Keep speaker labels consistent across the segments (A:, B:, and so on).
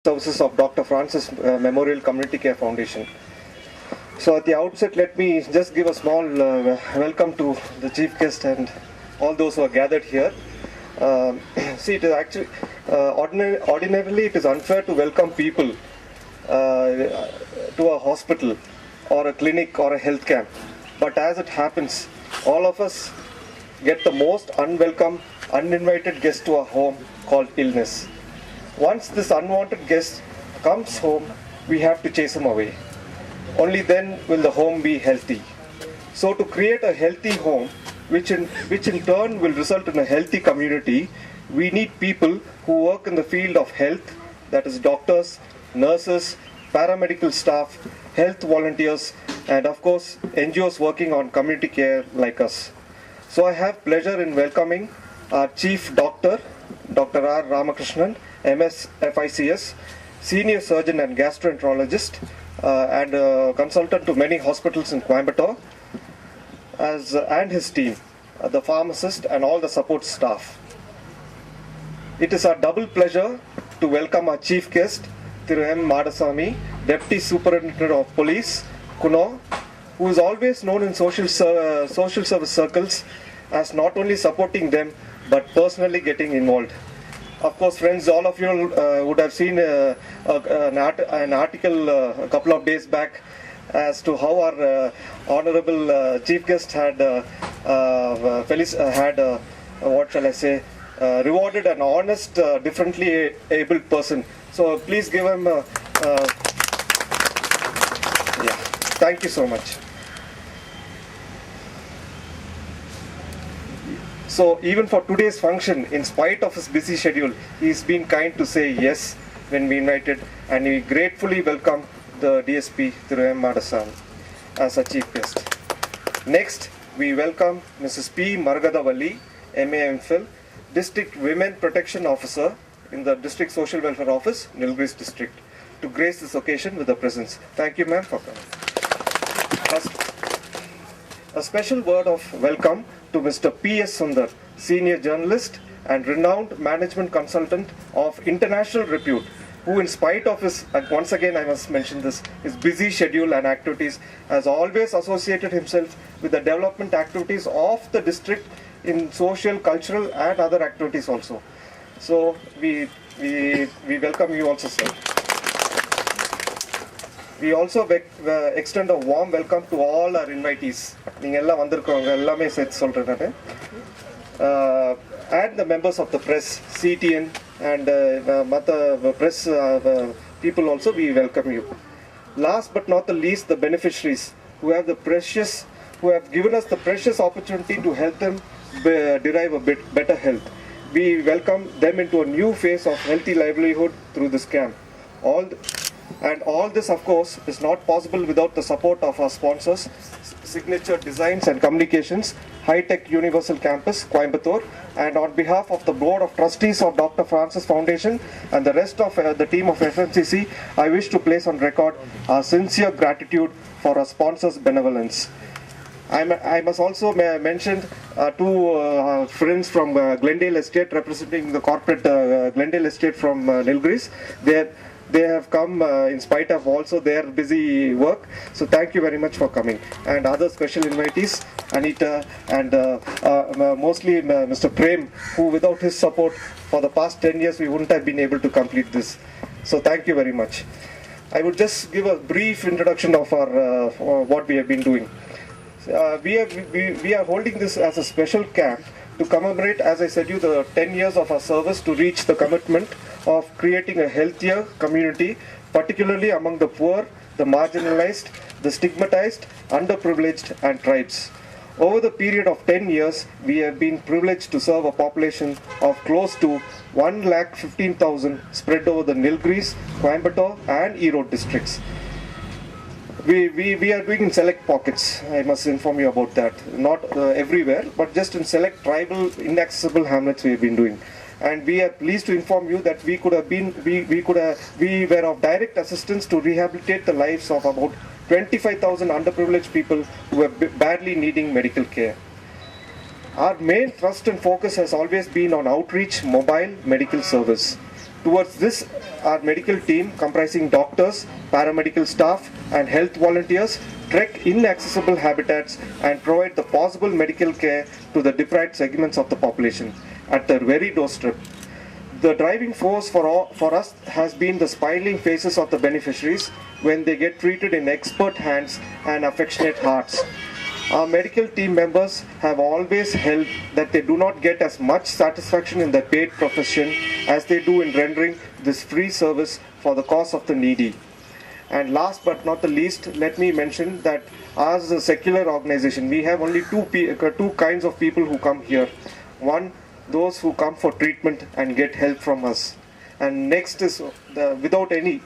A: Services of Dr. Francis Memorial Community Care Foundation. So at the outset, let me just give a small welcome to the chief guest and all those who are gathered here. See, it is actually ordinarily it is unfair to welcome people to a hospital or a clinic or a health camp, but as it happens, all of us get the most unwelcome, uninvited guest to our home called illness. Once this unwanted guest comes home, we have to chase him away. Only then will the home be healthy. So to create a healthy home, which in turn will result in a healthy community, we need people who work in the field of health, that is doctors, nurses, paramedical staff, health volunteers, and of course NGOs working on community care like us. So I have pleasure in welcoming our Chief Doctor, Dr. R. Ramakrishnan, MS FICS, Senior Surgeon and Gastroenterologist, and a consultant to many hospitals in Coimabtore, and his team, the pharmacist and all the support staff. It is our double pleasure to welcome our chief guest, Thiru M. Madasamy, Deputy Superintendent of Police, Kuno, who is always known in social service circles as not only supporting them but personally getting involved. Of course, friends, all of you would have seen an article a couple of days back as to how our honorable chief guest had rewarded an honest, differently abled person. So please give him thank you so much. So even for today's function, in spite of his busy schedule, he's been kind to say yes when we invited, and we gratefully welcome the DSP Thiru M. Madasamy as a chief guest. Next, we welcome Mrs. P. Margadavalli, MA MPhil, District Women Protection Officer in the District Social Welfare Office, Nilgiris District, to grace this occasion with her presence. Thank you, ma'am, for coming. A special word of welcome to Mr. P.S. Sundar, senior journalist and renowned management consultant of international repute, who in spite of his, and once again I must mention this, his busy schedule and activities, has always associated himself with the development activities of the district in social, cultural and other activities also. So we welcome you also, sir. We also extend a warm welcome to all our invitees. And the members of the press, CTN and press people also, we welcome you. Last but not the least, the beneficiaries who have given us the precious opportunity to help them derive a bit better health. We welcome them into a new phase of healthy livelihood through this camp. All this, of course, is not possible without the support of our sponsors, Signature Designs and Communications, High Tech Universal Campus, Coimabtore, and on behalf of the Board of Trustees of Dr. Francis Foundation and the rest of the team of FMCC, I wish to place on record our sincere gratitude for our sponsors' benevolence. I must also mention two friends from Glendale Estate, representing the corporate Glendale Estate from Nilgiris. They have come in spite of also their busy work. So thank you very much for coming. And other special invitees, Anita and mostly Mr. Prem, who without his support for the past 10 years, we wouldn't have been able to complete this. So thank you very much. I would just give a brief introduction of our what we have been doing. We are holding this as a special camp to commemorate, as I said you, the 10 years of our service to reach the commitment of creating a healthier community, particularly among the poor, the marginalized, the stigmatized, underprivileged and tribes. Over the period of 10 years, we have been privileged to serve a population of close to 1,15,000 spread over the Nilgiris, Coimabtore and Erode districts. We are doing in select pockets, I must inform you about that. Not everywhere, but just in select tribal, inaccessible hamlets we have been doing. And we are pleased to inform you that we were of direct assistance to rehabilitate the lives of about 25,000 underprivileged people who were badly needing medical care. Our main thrust and focus has always been on outreach, mobile, medical service. Towards this, our medical team, comprising doctors, paramedical staff, and health volunteers, trek inaccessible habitats and provide the possible medical care to the deprived segments of the population at their very doorstep. The driving force for us has been the smiling faces of the beneficiaries when they get treated in expert hands and affectionate hearts. Our medical team members have always held that they do not get as much satisfaction in their paid profession as they do in rendering this free service for the cause of the needy. And last but not the least, let me mention that as a secular organization, we have only two kinds of people who come here. One, those who come for treatment and get help from us. And next is without any,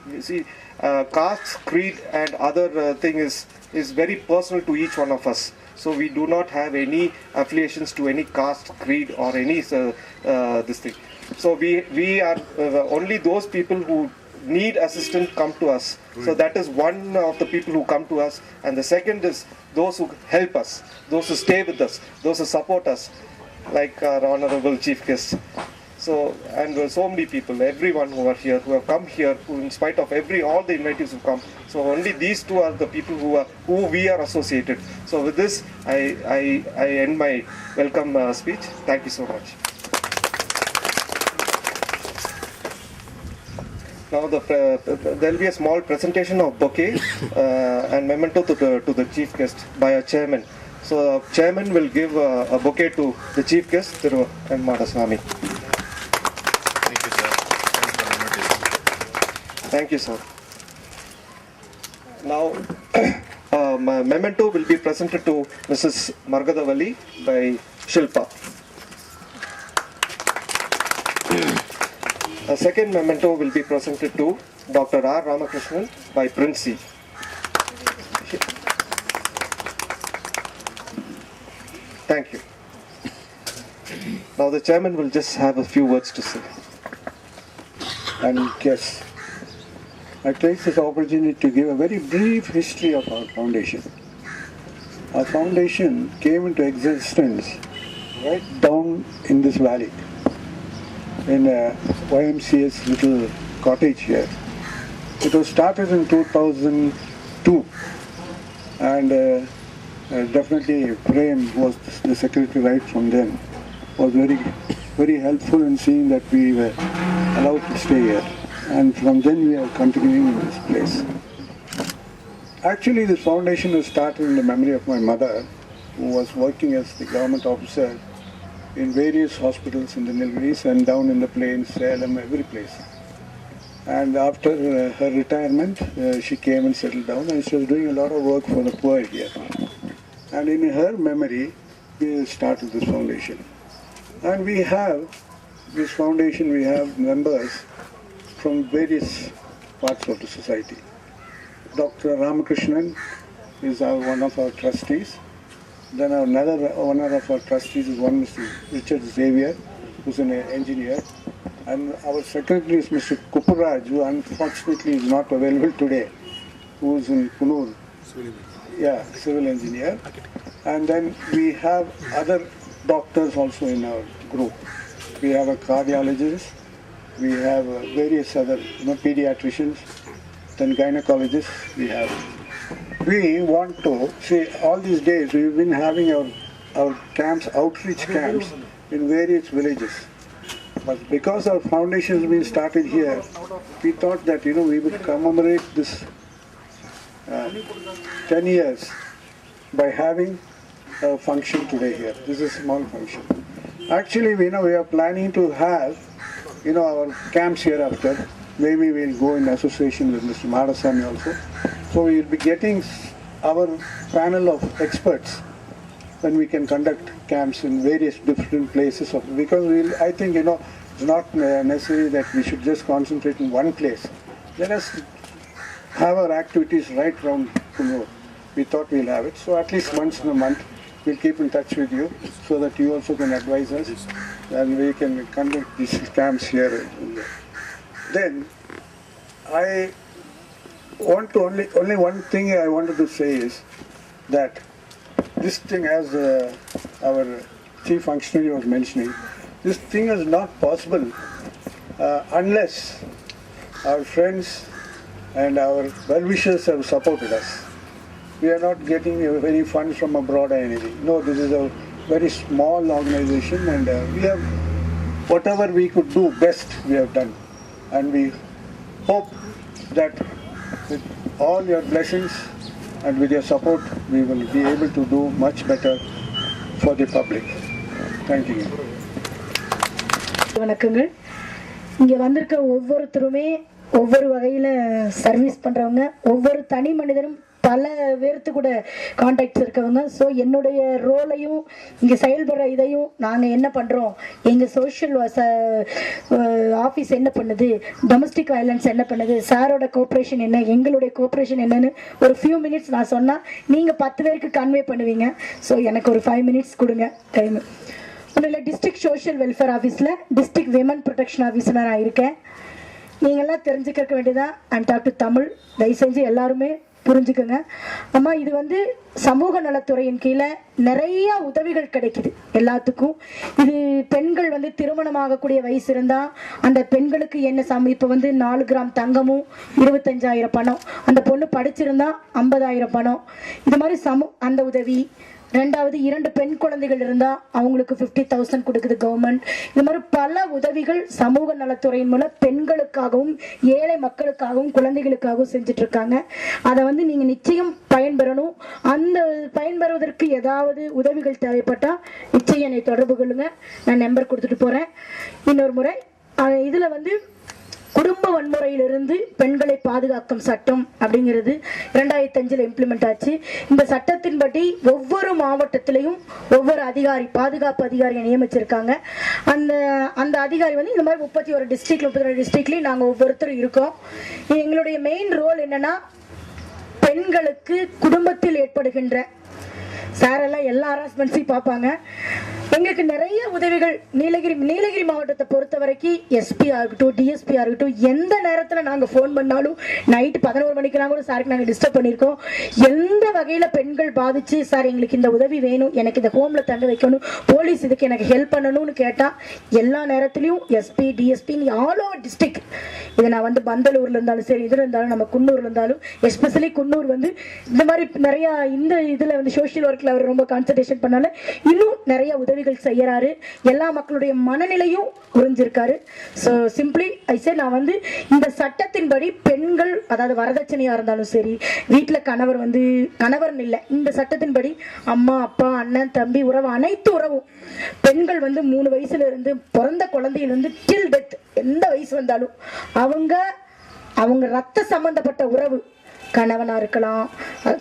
A: caste, creed and other thing is very personal to each one of us. So we do not have any affiliations to any caste, creed or any this thing. So we are only those people who need assistance come to us. So that is one of the people who come to us. And the second is those who help us, those who stay with us, those who support us, like our honorable chief guest. So, and so many people, everyone who are here, who have come here, who in spite of all the invitees who come. So only these two are the people who we are associated. So with this, I end my welcome speech. Thank you so much. Now there will be a small presentation of bouquet and memento to the chief guest by our chairman. So chairman will give a bouquet to the chief guest, Thiru M. Madaswamy.
B: Thank you, sir.
A: Thank you, sir. Now, memento will be presented to Mrs. Margadavali by Shilpa. A second memento will be presented to Dr. R. Ramakrishnan by Princey. Thank you. Now the chairman will just have a few words to say.
C: And yes, I take this opportunity to give a very brief history of our foundation. Our foundation came into existence right down in this valley, in a YMCA's little cottage here. It was started in 2002, and definitely Prem, who was the secretary right from then, was very helpful in seeing that we were allowed to stay here. And from then we are continuing in this place. Actually, this foundation was started in the memory of my mother, who was working as the government officer in various hospitals in the Nilgiris and down in the plains, Salem, every place. And after her retirement, she came and settled down, and she was doing a lot of work for the poor here. And in her memory, we started this foundation. And we have, this foundation, we have members from various parts of the society. Dr. Ramakrishnan is one of our trustees. Then another one of our trustees is one Mr. Richard Xavier, who's an engineer. And our secretary is Mr. Kupuraj, who unfortunately is not available today, who is in Kunur. Yeah, civil engineer. And then we have other doctors also in our group. We have a cardiologist, we have various other pediatricians, then gynecologists we have. We want to see, all these days we've been having our camps, outreach camps in various villages. But because our foundation has been started here, we thought that we would commemorate this 10 years by having a function today here. This is a small function. Actually, we are planning to have our camps hereafter. Maybe we'll go in association with Mr. Madaswamy also. So we'll be getting our panel of experts when we can conduct camps in various different places. Because I think it's not necessary that we should just concentrate in one place. Let us have our activities right around Kunur. We thought we'll have it. So at least once in a month, we'll keep in touch with you so that you also can advise us and we can conduct these camps here. Then, I want to only one thing I wanted to say is that this thing, as our chief functionary was mentioning, this thing is not possible unless our friends and our well-wishers have supported us. We are not getting any funds from abroad or anything. No, this is a very small organization, and we have whatever we could do best we have done. And we hope that with all your blessings and with your support, we will be able to do much better for the public. Thank you.
D: வணக்கங்கள். இங்கே வந்திருக்க ஒவ்வொருத்தருமே ஒவ்வொரு வகையில் service பண்ணுறவங்க, ஒவ்வொரு தனி மனிதனும் பல பேர்த்து கூட கான்டாக்ட்ஸ் இருக்கவங்க. ஸோ என்னுடைய ரோலையும் இங்கே செயல்படுற இதையும் நாங்கள் என்ன பண்ணுறோம், எங்கள் சோஷியல் ஆஃபீஸ் என்ன பண்ணுது, டொமஸ்டிக் வயலன்ஸ் என்ன பண்ணுது, சாரோட கோஆப்ரேஷன் என்ன, எங்களுடைய கோஆப்ரேஷன் என்னன்னு ஒரு ஃபியூ மினிட்ஸ் நான் சொன்னால் நீங்கள் 10 பேருக்கு கன்வே பண்ணுவீங்க. ஸோ எனக்கு ஒரு 5 மினிட்ஸ் கொடுங்க டைமு. ஒன்றில் டிஸ்ட்ரிக்ட் சோஷியல் வெல்ஃபேர் ஆஃபீஸில் டிஸ்ட்ரிக்ட் விமன் ப்ரொடெக்ஷன் ஆஃபீஸில் நான் இருக்கேன். நீங்கள்லாம் தெரிஞ்சுக்க வேண்டியதான். அண்ட் டாக்டர் தமிழ் தயவு செஞ்சு எல்லாருமே புரிஞ்சுக்கோங்க. அம்மா, இது வந்து சமூக நலத்துறையின் கீழே நிறைய உதவிகள் கிடைக்குது எல்லாத்துக்கும். இது பெண்கள் வந்து திருமணமாகக்கூடிய வயசு இருந்தால் அந்த பெண்களுக்கு என்ன இப்போ வந்து 4 கிராம் தங்கமும் 25,000 பணம், அந்த பொண்ணு படிச்சிருந்தா 50,000 பணம், இது மாதிரி அந்த உதவி. ரெண்டாவது 2 பெண் குழந்தைகள் இருந்தால் அவங்களுக்கு 50,000 கொடுக்குது கவர்மெண்ட். இது மாதிரி பல உதவிகள் சமூக நலத்துறையின் மூலம் பெண்களுக்காகவும் ஏழை மக்களுக்காகவும் குழந்தைகளுக்காகவும் செஞ்சுட்டு இருக்காங்க. அதை வந்து நீங்கள் நிச்சயம் பயன்பெறணும். அந்த பயன்பெறுவதற்கு ஏதாவது உதவிகள் தேவைப்பட்டால் நிச்சயம் என்னை தொடர்பு கொள்ளுங்க. நான் நம்பர் கொடுத்துட்டு போகிறேன். இன்னொரு முறை இதில் வந்து குடும்ப வன்முறையிலிருந்து பெண்களை பாதுகாக்கும் சட்டம் அப்படிங்கிறது 2005 இம்ப்ளிமெண்ட் ஆச்சு. இந்த சட்டத்தின்படி ஒவ்வொரு மாவட்டத்திலையும் ஒவ்வொரு அதிகாரி, பாதுகாப்பு அதிகாரியை நியமிச்சிருக்காங்க. அந்த அதிகாரி வந்து இந்த மாதிரி 31 டிஸ்ட்ரிக்ட் 32 டிஸ்ட்ரிக்ட்லையும் நாங்கள் ஒவ்வொருத்தரும் இருக்கோம். எங்களுடைய மெயின் ரோல் என்னன்னா, பெண்களுக்கு குடும்பத்தில் ஏற்படுகின்ற சாரெல்லாம் எல்லா ஹராஸ்மெண்ட்ஸையும் பார்ப்பாங்க. எங்களுக்கு நிறைய உதவிகள் நீலகிரி மாவட்டத்தை பொறுத்த வரைக்கும் எஸ்பி ஆகட்டும், டிஎஸ்பி ஆகட்டும், எந்த நேரத்தில் நாங்கள் ஃபோன் பண்ணாலும் நைட்டு 11 மணிக்கெல்லாம் கூட சாருக்கு நாங்கள் டிஸ்டர்ப் பண்ணியிருக்கோம். எந்த வகையில் பெண்கள் பாதிச்சு, சார் எங்களுக்கு இந்த உதவி வேணும், எனக்கு இந்த ஹோமில் தங்க வைக்கணும், போலீஸ் இதுக்கு எனக்கு ஹெல்ப் பண்ணணும்னு கேட்டால் எல்லா நேரத்துலையும் எஸ்பி டிஎஸ்பின்னு ஆல் ஓவர் டிஸ்ட்ரிக்ட். இதை நான் வந்து பந்தலூர்ல இருந்தாலும் சரி, இதில் இருந்தாலும் நம்ம குன்னூர்ல இருந்தாலும், எஸ்பெஷலி குன்னூர் வந்து இந்த மாதிரி நிறையா இந்த இதில் வந்து சோஷியல் ஒர்க்கில் அவர் ரொம்ப கான்சன்ட்ரேஷன் பண்ணால இன்னும் நிறைய உதவிகள் செய்யறாரு. எல்லா மக்களுடைய மனநிலையும் புரிஞ்சிருக்காரு. ஸோ சிம்பிளி ஐசே, நான் வந்து இந்த சட்டத்தின்படி பெண்கள், அதாவது வரதட்சணையா இருந்தாலும் சரி, வீட்டில் கணவர் இல்லை, இந்த சட்டத்தின்படி அம்மா அப்பா அண்ணன் தம்பி உறவு, அனைத்து உறவும் பெண்கள் வந்து 3 வயசுல இருந்து பிறந்த குழந்தையிலிருந்து டில் டெத் எந்த வயசு வந்தாலும் அவங்க ரத்த சம்பந்தப்பட்ட உறவு, கணவனா இருக்கலாம்,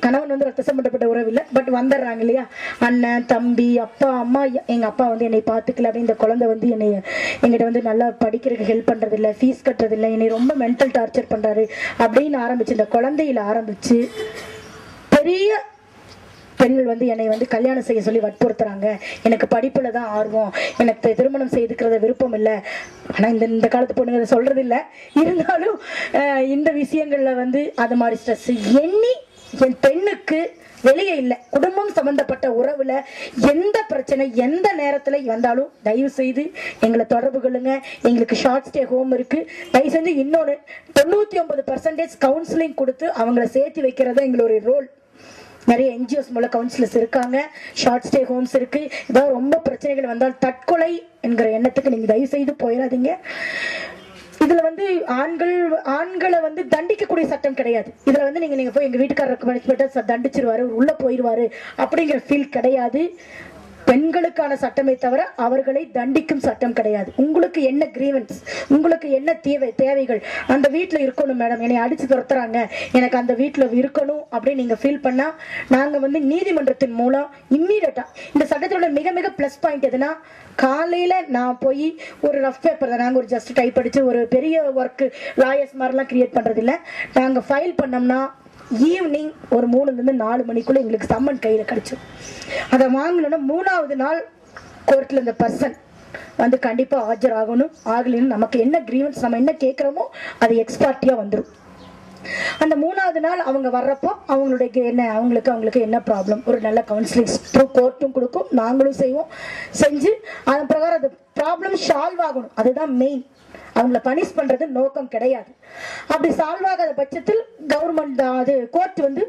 D: கணவன் வந்து ரத்த சம்பந்தப்பட்ட உறவு இல்லை, பட் வந்துடுறாங்க இல்லையா, அண்ணன் தம்பி அப்பா அம்மா, எங்க அப்பா வந்து என்னை பார்த்துக்கல அப்படின்னு இந்த குழந்தை வந்து எங்கிட்ட வந்து நல்லா படிக்கிறதுக்கு ஹெல்ப் பண்றது இல்லை, ஃபீஸ் கட்டுறது இல்லை, என்னை ரொம்ப மென்டல் டார்ச்சர் பண்றாரு அப்படின்னு ஆரம்பிச்சு இந்த குழந்தையில ஆரம்பிச்சு பெரிய பெண்கள் வந்து என்னை வந்து கல்யாணம் செய்ய சொல்லி வற்புறுத்துறாங்க. எனக்கு படிப்புல தான் ஆர்வம், எனக்கு திருமணம் செய்துக்கிறத விருப்பம் இல்லை. ஆனா இந்த காலத்து பொண்ணுங்க அதை சொல்றது இல்லை. இருந்தாலும் இந்த விஷயங்கள்ல வந்து அது மாதிரி ஸ்ட்ரெஸ் எண்ணி என் பெண்ணுக்கு வெளியே இல்லை, குடும்பம் சம்பந்தப்பட்ட உறவுல எந்த பிரச்சனை எந்த நேரத்துல வந்தாலும் தயவு செய்து எங்களை தொடர்பு கொள்ளுங்க. எங்களுக்கு ஷார்ட் ஸ்டே ஹோம் இருக்கு. தயவு செஞ்சு இன்னொன்று 99% கவுன்சிலிங் கொடுத்து அவங்கள சேர்த்து வைக்கிறதா எங்களுடைய ரோல். நிறைய என்ஜிஓஸ் மூலம் கவுன்சிலர்ஸ் இருக்காங்க, ஷார்ட் ஸ்டே ஹோம்ஸ் இருக்கு. ஏதாவது ரொம்ப பிரச்சனைகள் வந்தால் தற்கொலை என்கிற எண்ணத்துக்கு நீங்க தயவு செய்து போயிடாதீங்க. இதுல வந்து ஆண்களை வந்து தண்டிக்கக்கூடிய சட்டம் கிடையாது. இதுல வந்து நீங்க போய் எங்க வீட்டுக்காரருக்கு தண்டிச்சிருவாரு, உள்ள போயிடுவாரு அப்படிங்கிற ஃபீல் கிடையாது. பெண்களுக்கான சட்டமே தவிர அவர்களை தண்டிக்கும் சட்டம் கிடையாது. உங்களுக்கு என்ன கிரீவன்ஸ், உங்களுக்கு என்ன தேவைகள் அந்த வீட்டில் இருக்கணும். மேடம் என்னை அடிச்சு துரத்துறாங்க, எனக்கு அந்த வீட்டில் இருக்கணும் அப்படின்னு நீங்க ஃபீல் பண்ணா நாங்க வந்து நீதிமன்றத்தின் மூலம் இம்மீடியட்டா, இந்த சட்டத்தோட மிக மிக பிளஸ் பாயிண்ட் எதுனா, காலையில நான் போய் ஒரு ரஃப் பேப்பர் தான், நாங்கள் ஒரு ஜஸ்ட் டைப் அடிச்சு ஒரு பெரிய ஒர்க்கு லாயர்ஸ் மாதிரிலாம் கிரியேட் பண்றது இல்லை. நாங்கள் ஃபைல் பண்ணோம்னா ஈவினிங் ஒரு 3 to 4 மணிக்குள்ள எங்களுக்கு சம்மன் கையில கிடைச்சோம். அதை வாங்கணும்னா 3வது நாள் கோர்ட்ல இந்த பர்சன் வந்து கண்டிப்பா ஆஜராகணும். ஆகலைன்னு நமக்கு என்ன கிரீவன்ஸ், நம்ம என்ன கேட்கிறோமோ அது எக்ஸ்பார்ட்டியா வந்துடும். அந்த 3வது நாள் அவங்க வர்றப்போ அவங்களுக்கு என்ன ப்ராப்ளம், ஒரு நல்ல கவுன்சிலிங் த்ரூ கோர்ட்டும் கொடுக்கும், நாங்களும் செய்வோம். செஞ்சு அதன் பிரகாரம் அந்த ப்ராப்ளம் சால்வ் ஆகணும். அதுதான் மெயின். அவங்கள பனிஷ் பண்றது நோக்கம் கிடையாது. அப்படி சால்வ் ஆகாத பட்சத்தில் கவர்மெண்ட் அது கோர்ட் வந்து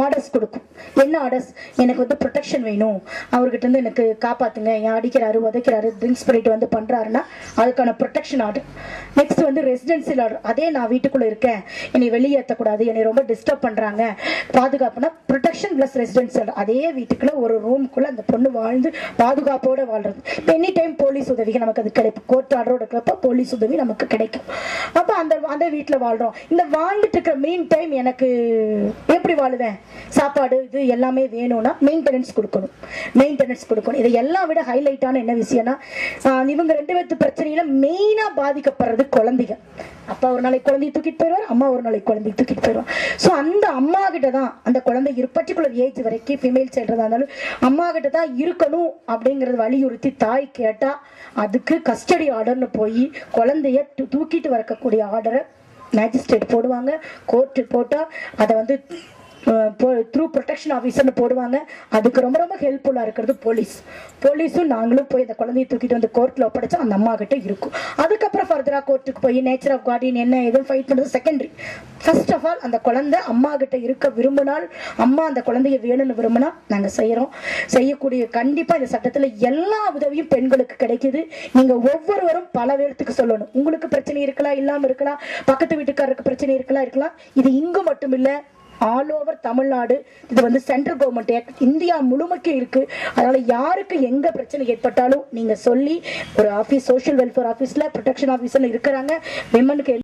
D: ஆர்டர்ஸ் கொடுக்கும். என்ன ஆர்டர்ஸ்? எனக்கு வந்து ப்ரொடெக்ஷன் வேணும், அவர்கிட்ட இருந்து எனக்கு காப்பாத்துங்க, என் அடிக்கிறாரு உதைக்கிறாரு ட்ரிங்க்ஸ் பண்ணிட்டு வந்து பண்றாருன்னா அதுக்கான ப்ரொடெக்ஷன் ஆர்டர். நெக்ஸ்ட் வந்து ரெசிடென்சியல் ஆர்டர். அதே நான் வீட்டுக்குள்ள இருக்கேன், என்னை வெளியேற்றக்கூடாது, என்னை ரொம்ப டிஸ்டர்ப் பண்றாங்க, பாதுகாப்புனா ப்ரொடெக்ஷன் பிளஸ் ரெசிடென்சியல். அதே வீட்டுக்குள்ள ஒரு ரூமுக்குள்ள அந்த பொண்ணு வாழ்ந்து பாதுகாப்போட வாழ்றது. எனி டைம் போலீஸ் உதவி நமக்கு அது கிடைக்கும். கோர்ட் ஆர்டரோட இருக்கிறப்ப போலீஸ் உதவி நமக்கு கிடைக்கும். அப்ப அந்த வீட்டுல வாழ்றோம். இந்த வாழ்ந்துட்டு இருக்கிற மீன் டைம் எனக்கு எப்படி வாழுவேன்? சாப்பாடு இது எல்லாமே வேணும்னா மெயின்டெனன்ஸ் கொடுக்கணும். இதை எல்லாம் விட ஹைலைட்டான என்ன விஷயம்னா, இவங்க 2 பேர்த்து பிரச்சனையில மெயினா பாதிக்கப்படுறது குழந்தைங்க. அப்பா ஒரு நாளைக்கு குழந்தைய தூக்கிட்டு போயிடுவார், அம்மா ஒரு நாளைக்கு குழந்தைய தூக்கிட்டு போயிடுவார். ஸோ அந்த அம்மா கிட்ட தான் அந்த குழந்தை பர்டிகுலர் ஏஜ் வரைக்கும் ஃபீமேல் சைல்டா இருந்தாலும் அம்மா கிட்ட தான் இருக்கணும் அப்படிங்கறது வலியுறுத்தி தாய் கேட்டா அதுக்கு கஸ்டடி ஆர்டர்னு போய் குழந்தைய தூக்கிட்டு வரக்கூடிய ஆர்டரை மேஜிஸ்ட்ரேட் போடுவாங்க. கோர்ட் போட்டா அதை வந்து த்ரூ ப்ரொடெக்ஷன் ஆஃபீஸர்னு போடுவாங்க. அதுக்கு ரொம்ப ரொம்ப ஹெல்ப்ஃபுல்லாக இருக்கிறது போலீஸும் நாங்களும் போய் அந்த குழந்தையை தூக்கிட்டு வந்து கோர்ட்டில் ஒப்படைச்சா அந்த அம்மா கிட்ட இருக்கும். அதுக்கப்புறம் ஃபர்தராக கோர்ட்டுக்கு போய் நேச்சர் ஆஃப் கார்டியன் என்ன எதுவும் ஃபைட் பண்ணுறது செகண்டரி. ஃபர்ஸ்ட் ஆஃப் ஆல் அந்த குழந்தை அம்மா கிட்ட இருக்க விரும்பினால், அம்மா அந்த குழந்தைய வேணும்னு விரும்பினா நாங்கள் செய்யக்கூடிய கண்டிப்பாக இந்த சட்டத்தில் எல்லா உதவியும் பெண்களுக்கு கிடைக்குது. நீங்கள் ஒவ்வொருவரும் பல பேர்த்துக்கு சொல்லணும். உங்களுக்கு பிரச்சனை இருக்கலாம், இல்லாமல் இருக்கலாம், பக்கத்து வீட்டுக்காரருக்கு பிரச்சனை இருக்கலாம். இது இங்கு மட்டும் இல்லை, ஆல் ஓவர் தமிழ்நாடு. இது வந்து சென்ட்ரல் கவர்மெண்ட் ஆக்ட், இந்தியா முழுமைக்கு இருக்கு. அதனால யாருக்கு எங்க பிரச்சனை ஏற்பட்டாலும் நீங்க சொல்லி ஒரு ஆபீஸ், சோஷியல் வெல்ஃபேர் ஆபீஸ்ல ப்ரொடெக்ஷன் ஆபீஸ்ல இருக்கிறாங்க. விமனுக்கு